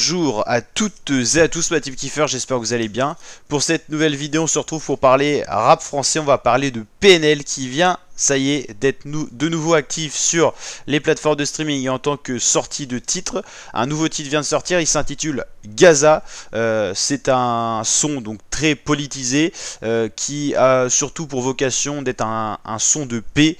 Bonjour à toutes et à tous, ma team Kiefer, j'espère que vous allez bien. Pour cette nouvelle vidéo, on se retrouve pour parler rap français. On va parler de PNL qui vient, ça y est, d'être de nouveau actif sur les plateformes de streaming et en tant que sortie de titre. Un nouveau titre vient de sortir, il s'intitule Gaza. C'est un son donc très politisé qui a surtout pour vocation d'être un son de paix,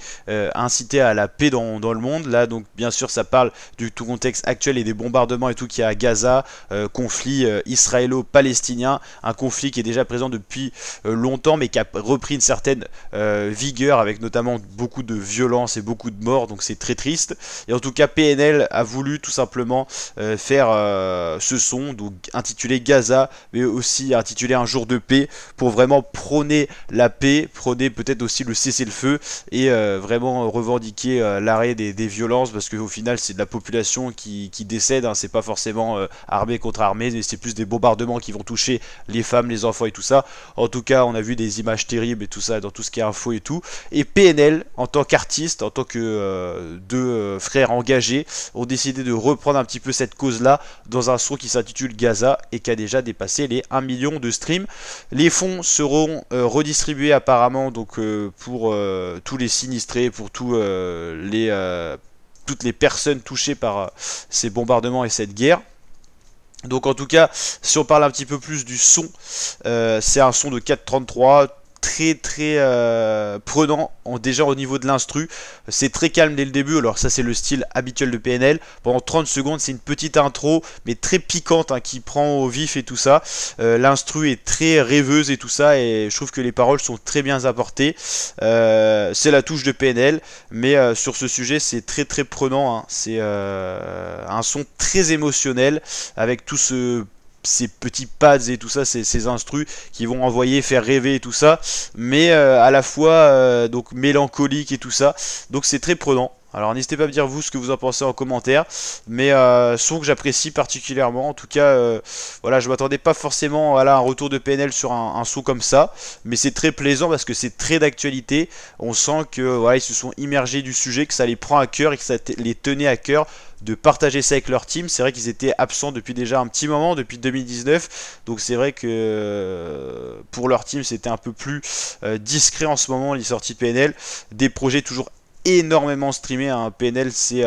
inciter à la paix dans le monde. Là donc bien sûr ça parle du tout contexte actuel et des bombardements et tout qu'il y a à Gaza, conflit israélo-palestinien, un conflit qui est déjà présent depuis longtemps mais qui a repris une certaine vigueur avec notamment beaucoup de violence et beaucoup de morts, donc c'est très triste. Et en tout cas PNL a voulu tout simplement faire ce son donc intitulé Gaza, mais aussi intitulé Un jour de paix, pour vraiment prôner la paix, prôner peut-être aussi le cessez-le-feu et vraiment revendiquer l'arrêt des violences, parce qu'au final c'est de la population qui décède, hein. C'est pas forcément armée contre armée, mais c'est plus des bombardements qui vont toucher les femmes, les enfants et tout ça. En tout cas on a vu des images terribles et tout ça dans tout ce qui est info et tout. Et PNL en tant qu'artiste, en tant que deux frères engagés, ont décidé de reprendre un petit peu cette cause là dans un son qui s'intitule Gaza et qui a déjà dépassé les 1 million de streams. Les fonds seront redistribués apparemment donc pour tous les sinistrés, pour toutes les personnes touchées par ces bombardements et cette guerre. Donc en tout cas, si on parle un petit peu plus du son, c'est un son de 4.33, très prenant déjà au niveau de l'instru. C'est très calme dès le début, alors ça c'est le style habituel de PNL. Pendant 30 secondes c'est une petite intro mais très piquante, hein, qui prend au vif et tout ça. L'instru est très rêveuse et tout ça, et je trouve que les paroles sont très bien apportées. C'est la touche de PNL, mais sur ce sujet c'est très prenant, hein. C'est un son très émotionnel avec tout ces petits pads et tout ça, ces instrus qui vont envoyer, faire rêver et tout ça, mais à la fois donc mélancolique et tout ça, donc c'est très prenant. Alors n'hésitez pas à me dire vous ce que vous en pensez en commentaire, mais son que j'apprécie particulièrement. En tout cas, voilà, je m'attendais pas forcément à un retour de PNL sur un son comme ça, mais c'est très plaisant parce que c'est très d'actualité. On sent que voilà, ils se sont immergés du sujet, que ça les prend à cœur et que ça les tenait à cœur de partager ça avec leur team. C'est vrai qu'ils étaient absents depuis déjà un petit moment, depuis 2019, donc c'est vrai que pour leur team c'était un peu plus discret en ce moment les sorties de PNL. Des projets toujours énormément streamé, hein. PNL c'est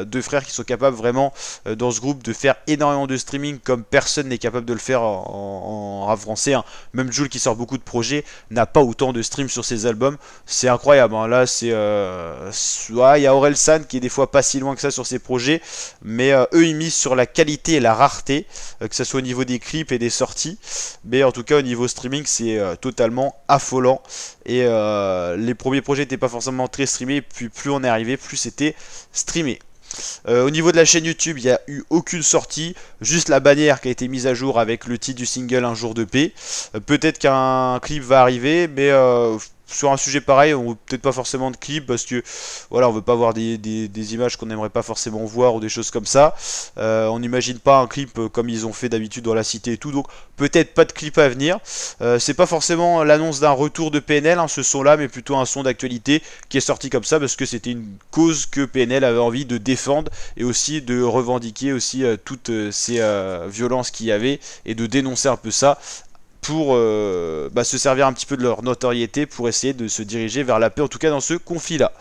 deux frères qui sont capables vraiment dans ce groupe de faire énormément de streaming comme personne n'est capable de le faire en rap français, hein. Même Jul qui sort beaucoup de projets n'a pas autant de streams sur ses albums, c'est incroyable, hein. Là c'est il y a Orelsan qui est des fois pas si loin que ça sur ses projets, mais eux ils misent sur la qualité et la rareté, que ce soit au niveau des clips et des sorties, mais en tout cas au niveau streaming c'est totalement affolant. Et les premiers projets n'étaient pas forcément très streamés, puis plus on est arrivé, plus c'était streamé. Au niveau de la chaîne YouTube, il n'y a eu aucune sortie, juste la bannière qui a été mise à jour avec le titre du single Un jour de paix. Peut-être qu'un clip va arriver, mais sur un sujet pareil, on veut peut-être pas forcément de clip parce que voilà, on veut pas voir des images qu'on n'aimerait pas forcément voir ou des choses comme ça. On n'imagine pas un clip comme ils ont fait d'habitude dans la cité et tout, donc peut-être pas de clip à venir. C'est pas forcément l'annonce d'un retour de PNL, hein, ce son là, mais plutôt un son d'actualité qui est sorti comme ça parce que c'était une cause que PNL avait envie de défendre et aussi de revendiquer aussi toutes ces violences qu'il y avait et de dénoncer un peu ça, pour se servir un petit peu de leur notoriété pour essayer de se diriger vers la paix, en tout cas dans ce conflit-là.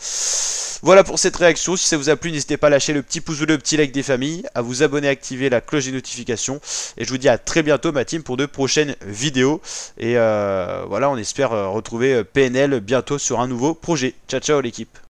Voilà pour cette réaction. Si ça vous a plu, n'hésitez pas à lâcher le petit pouce bleu, le petit like des familles, à vous abonner, à activer la cloche des notifications. Et je vous dis à très bientôt, ma team, pour de prochaines vidéos. Et voilà, on espère retrouver PNL bientôt sur un nouveau projet. Ciao, ciao l'équipe.